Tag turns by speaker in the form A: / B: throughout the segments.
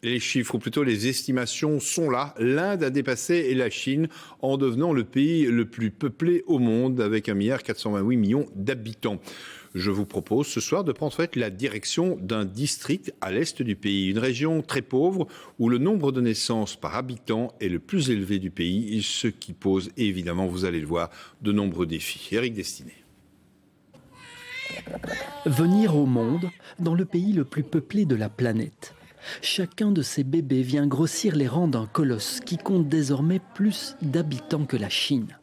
A: Les chiffres, ou plutôt les estimations, sont là. L'Inde a dépassé la Chine en devenant le pays le plus peuplé au monde, avec 1,428 milliard d'habitants. Je vous propose ce soir de prendre la direction d'un district à l'est du pays, une région très pauvre où le nombre de naissances par habitant est le plus élevé du pays, ce qui pose évidemment, vous allez le voir, de nombreux défis. Éric Destiné.
B: Venir au monde dans le pays le plus peuplé de la planète. Chacun de ces bébés vient grossir les rangs d'un colosse qui compte désormais plus d'habitants que la Chine.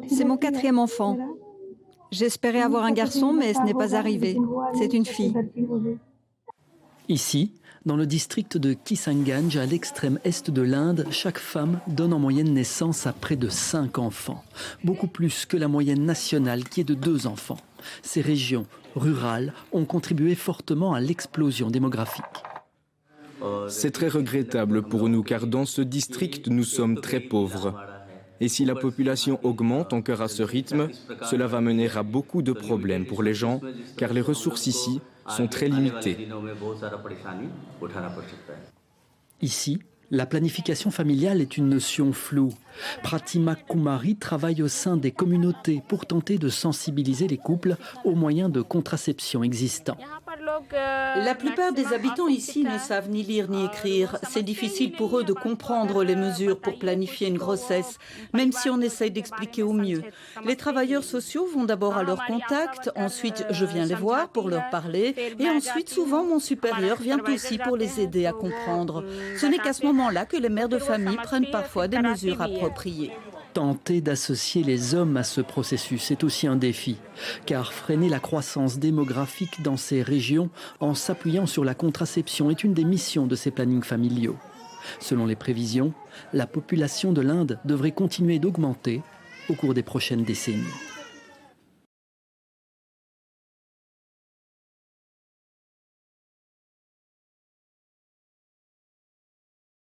C: C'est mon 4e enfant. J'espérais avoir un garçon, mais ce n'est pas arrivé. C'est une fille.
B: Ici, dans le district de Kishanganj, à l'extrême est de l'Inde, chaque femme donne en moyenne naissance à près de 5 enfants. Beaucoup plus que la moyenne nationale qui est de 2 enfants. Ces régions rurales ont contribué fortement à l'explosion démographique.
D: C'est très regrettable pour nous car dans ce district, nous sommes très pauvres. Et si la population augmente encore à ce rythme, cela va mener à beaucoup de problèmes pour les gens car les ressources ici sont très limitées.
B: Ici, la planification familiale est une notion floue. Pratima Kumari travaille au sein des communautés pour tenter de sensibiliser les couples aux moyens de contraception existants.
E: La plupart des habitants ici ne savent ni lire ni écrire. C'est difficile pour eux de comprendre les mesures pour planifier une grossesse, même si on essaye d'expliquer au mieux. Les travailleurs sociaux vont d'abord à leur contact, ensuite je viens les voir pour leur parler, et ensuite souvent mon supérieur vient aussi pour les aider à comprendre. Ce n'est qu'à ce moment-là que les mères de famille prennent parfois des mesures appropriées.
B: Tenter d'associer les hommes à ce processus est aussi un défi, car freiner la croissance démographique dans ces régions en s'appuyant sur la contraception est une des missions de ces plannings familiaux. Selon les prévisions, la population de l'Inde devrait continuer d'augmenter au cours des prochaines décennies.